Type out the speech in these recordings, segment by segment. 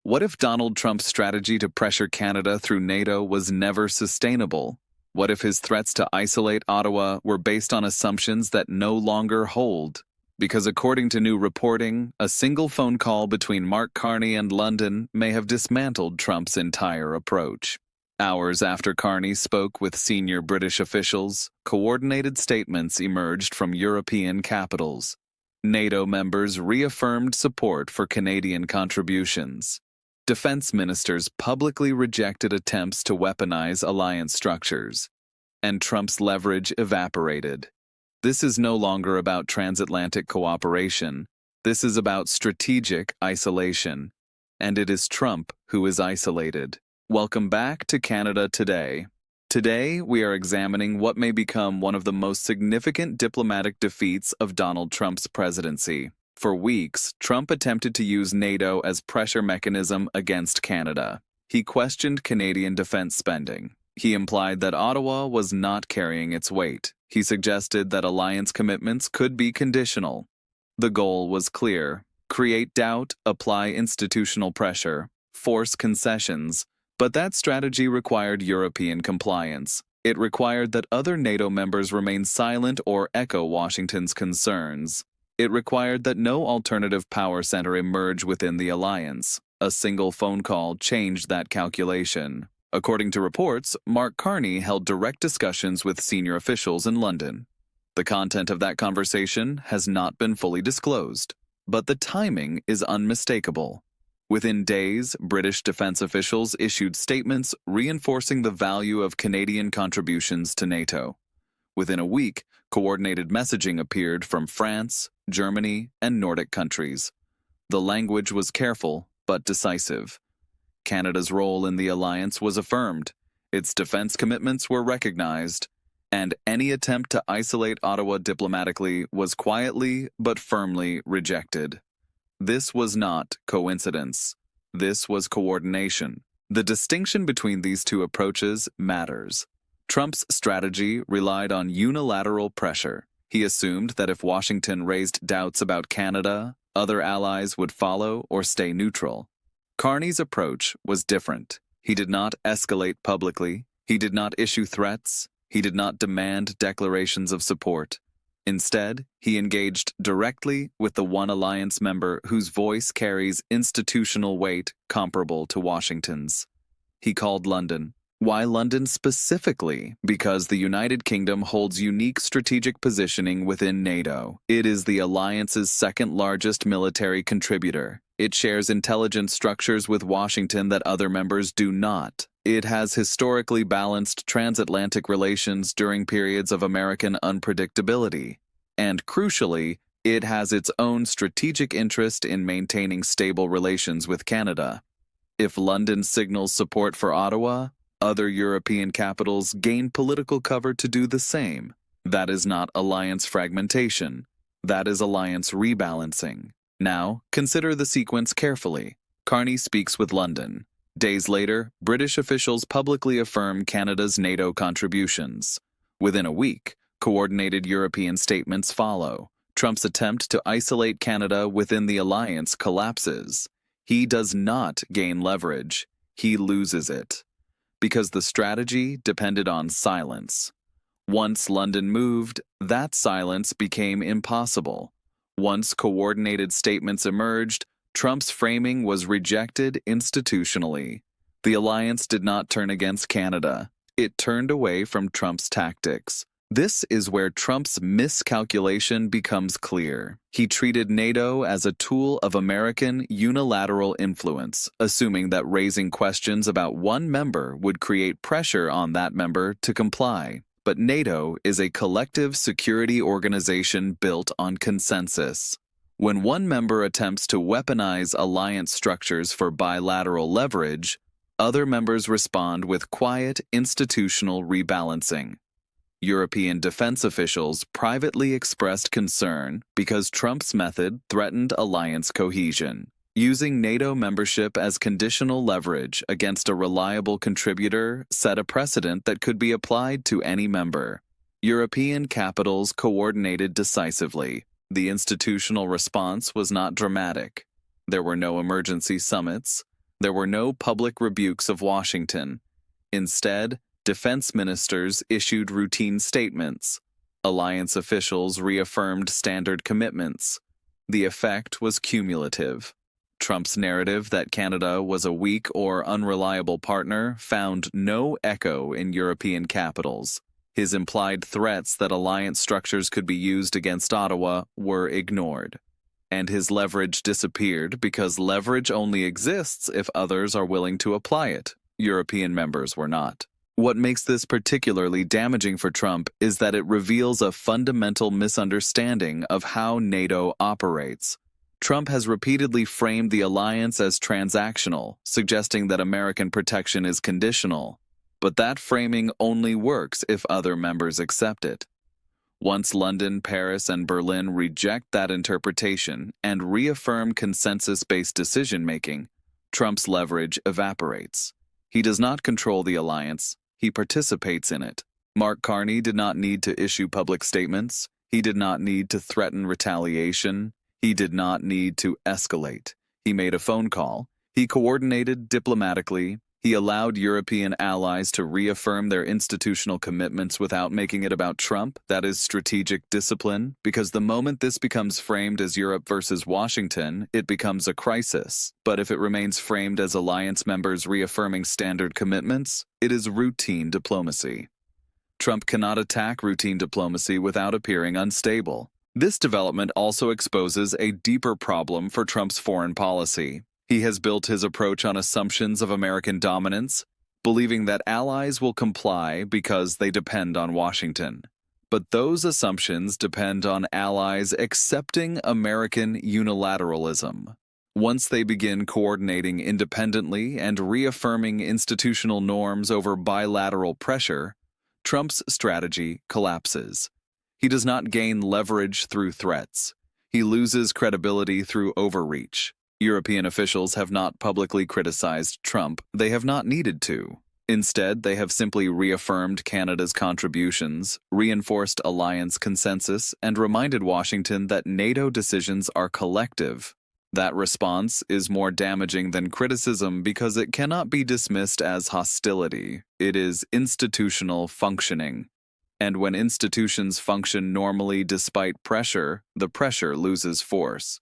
What if Donald Trump's strategy to pressure Canada through NATO was never sustainable? What if his threats to isolate Ottawa were based on assumptions that no longer hold? Because according to new reporting, a single phone call between Mark Carney and London may have dismantled Trump's entire approach. Hours after Carney spoke with senior British officials, coordinated statements emerged from European capitals. NATO members reaffirmed support for Canadian contributions. Defense ministers publicly rejected attempts to weaponize alliance structures. And Trump's leverage evaporated. This is no longer about transatlantic cooperation. This is about strategic isolation. And it is Trump who is isolated. Welcome back to Canada Today. Today, we are examining what may become one of the most significant diplomatic defeats of Donald Trump's presidency. For weeks, Trump attempted to use NATO as pressure mechanism against Canada. He questioned Canadian defense spending. He implied that Ottawa was not carrying its weight. He suggested that alliance commitments could be conditional. The goal was clear: create doubt, apply institutional pressure, force concessions. But that strategy required European compliance. It required that other NATO members remain silent or echo Washington's concerns. It required that no alternative power center emerge within the alliance. A single phone call changed that calculation. According to reports, Mark Carney held direct discussions with senior officials in London. The content of that conversation has not been fully disclosed, but the timing is unmistakable. Within days, British defense officials issued statements reinforcing the value of Canadian contributions to NATO. Within a week, coordinated messaging appeared from France, Germany, and Nordic countries. The language was careful but decisive. Canada's role in the alliance was affirmed, its defense commitments were recognized, and any attempt to isolate Ottawa diplomatically was quietly but firmly rejected. This was not coincidence. This was coordination. The distinction between these two approaches matters. Trump's strategy relied on unilateral pressure. He assumed that if Washington raised doubts about Canada, other allies would follow or stay neutral. Carney's approach was different. He did not escalate publicly. He did not issue threats. He did not demand declarations of support. Instead, he engaged directly with the one alliance member whose voice carries institutional weight comparable to Washington's. He called London. Why London specifically? Because the United Kingdom holds unique strategic positioning within NATO. It is the alliance's second-largest military contributor. It shares intelligence structures with Washington that other members do not. It has historically balanced transatlantic relations during periods of American unpredictability. And crucially, it has its own strategic interest in maintaining stable relations with Canada. If London signals support for Ottawa, other European capitals gain political cover to do the same. That is not alliance fragmentation. That is alliance rebalancing. Now, consider the sequence carefully. Carney speaks with London. Days later, British officials publicly affirm Canada's NATO contributions. Within a week, coordinated European statements follow. Trump's attempt to isolate Canada within the alliance collapses. He does not gain leverage. He loses it. Because the strategy depended on silence. Once London moved, that silence became impossible. Once coordinated statements emerged, Trump's framing was rejected institutionally. The alliance did not turn against Canada. It turned away from Trump's tactics. This is where Trump's miscalculation becomes clear. He treated NATO as a tool of American unilateral influence, assuming that raising questions about one member would create pressure on that member to comply. But NATO is a collective security organization built on consensus. When one member attempts to weaponize alliance structures for bilateral leverage, other members respond with quiet institutional rebalancing. European defense officials privately expressed concern because Trump's method threatened alliance cohesion. Using NATO membership as conditional leverage against a reliable contributor set a precedent that could be applied to any member. European capitals coordinated decisively. The institutional response was not dramatic. There were no emergency summits. There were no public rebukes of Washington. Instead, defense ministers issued routine statements. Alliance officials reaffirmed standard commitments. The effect was cumulative. Trump's narrative that Canada was a weak or unreliable partner found no echo in European capitals. His implied threats that alliance structures could be used against Ottawa were ignored. And his leverage disappeared because leverage only exists if others are willing to apply it. European members were not. What makes this particularly damaging for Trump is that it reveals a fundamental misunderstanding of how NATO operates. Trump has repeatedly framed the alliance as transactional, suggesting that American protection is conditional. But that framing only works if other members accept it. Once London, Paris, and Berlin reject that interpretation and reaffirm consensus-based decision-making, Trump's leverage evaporates. He does not control the alliance, he participates in it. Mark Carney did not need to issue public statements. He did not need to threaten retaliation. He did not need to escalate. He made a phone call. He coordinated diplomatically. He allowed European allies to reaffirm their institutional commitments without making it about Trump. That is strategic discipline, because the moment this becomes framed as Europe versus Washington, it becomes a crisis. But if it remains framed as alliance members reaffirming standard commitments, it is routine diplomacy. Trump cannot attack routine diplomacy without appearing unstable. This development also exposes a deeper problem for Trump's foreign policy. He has built his approach on assumptions of American dominance, believing that allies will comply because they depend on Washington. But those assumptions depend on allies accepting American unilateralism. Once they begin coordinating independently and reaffirming institutional norms over bilateral pressure, Trump's strategy collapses. He does not gain leverage through threats. He loses credibility through overreach. European officials have not publicly criticized Trump. They have not needed to. Instead, they have simply reaffirmed Canada's contributions, reinforced alliance consensus, and reminded Washington that NATO decisions are collective. That response is more damaging than criticism because it cannot be dismissed as hostility. It is institutional functioning. And when institutions function normally despite pressure, the pressure loses force.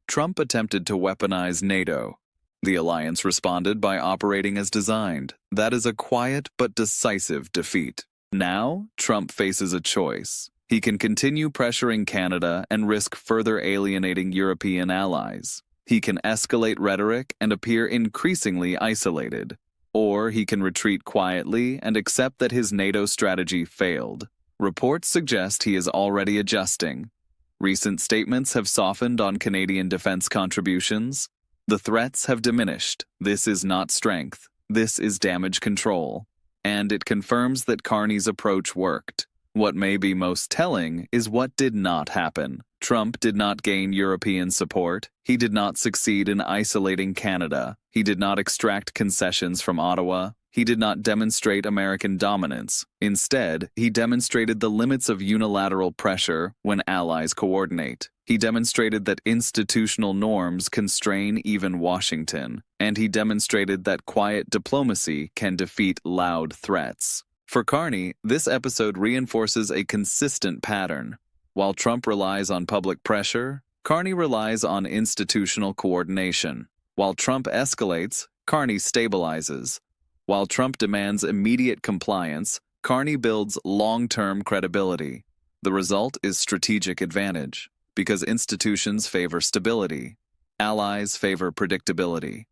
Trump attempted to weaponize NATO. The alliance responded by operating as designed. That is a quiet but decisive defeat. Now, Trump faces a choice. He can continue pressuring Canada and risk further alienating European allies. He can escalate rhetoric and appear increasingly isolated. Or he can retreat quietly and accept that his NATO strategy failed. Reports suggest he is already adjusting. Recent statements have softened on Canadian defense contributions. The threats have diminished. This is not strength. This is damage control. And it confirms that Carney's approach worked. What may be most telling is what did not happen. Trump did not gain European support. He did not succeed in isolating Canada. He did not extract concessions from Ottawa. He did not demonstrate American dominance. Instead, he demonstrated the limits of unilateral pressure when allies coordinate. He demonstrated that institutional norms constrain even Washington. And he demonstrated that quiet diplomacy can defeat loud threats. For Carney, this episode reinforces a consistent pattern. While Trump relies on public pressure, Carney relies on institutional coordination. While Trump escalates, Carney stabilizes. While Trump demands immediate compliance, Carney builds long-term credibility. The result is strategic advantage, because institutions favor stability, allies favor predictability.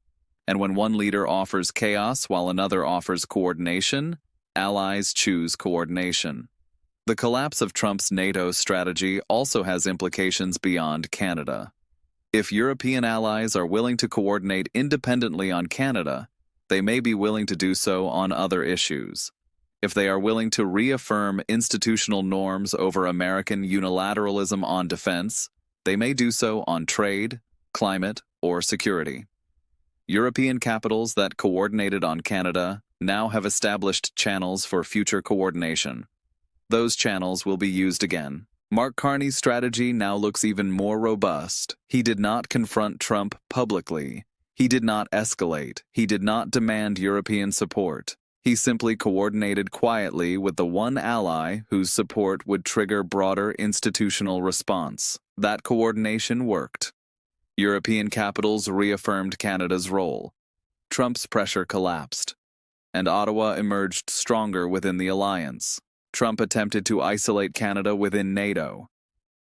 And when one leader offers chaos while another offers coordination, allies choose coordination. The collapse of Trump's NATO strategy also has implications beyond Canada. If European allies are willing to coordinate independently on Canada, they may be willing to do so on other issues. If they are willing to reaffirm institutional norms over American unilateralism on defense, they may do so on trade, climate, or security. European capitals that coordinated on Canada now have established channels for future coordination. Those channels will be used again. Mark Carney's strategy now looks even more robust. He did not confront Trump publicly. He did not escalate. He did not demand European support. He simply coordinated quietly with the one ally whose support would trigger broader institutional response. That coordination worked. European capitals reaffirmed Canada's role. Trump's pressure collapsed, and Ottawa emerged stronger within the alliance. Trump attempted to isolate Canada within NATO.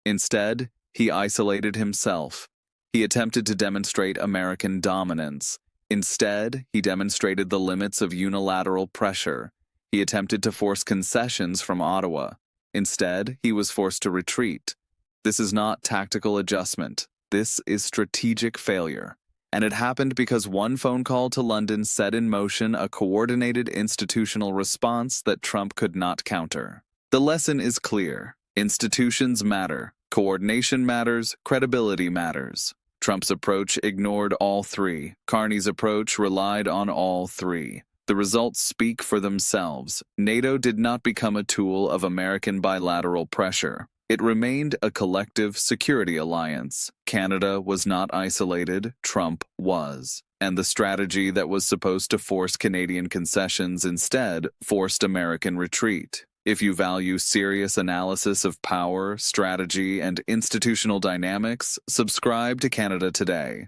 Instead, he isolated himself. He attempted to demonstrate American dominance. Instead, he demonstrated the limits of unilateral pressure. He attempted to force concessions from Ottawa. Instead, he was forced to retreat. This is not tactical adjustment. This is strategic failure. And it happened because one phone call to London set in motion a coordinated institutional response that Trump could not counter. The lesson is clear. Institutions matter. Coordination matters. Credibility matters. Trump's approach ignored all three. Carney's approach relied on all three. The results speak for themselves. NATO did not become a tool of American bilateral pressure. It remained a collective security alliance. Canada was not isolated, Trump was. And the strategy that was supposed to force Canadian concessions instead forced American retreat. If you value serious analysis of power, strategy, and institutional dynamics, subscribe to Canada Today.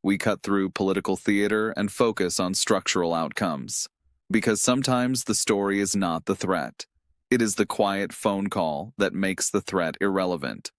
We cut through political theater and focus on structural outcomes. Because sometimes the story is not the threat. It is the quiet phone call that makes the threat irrelevant.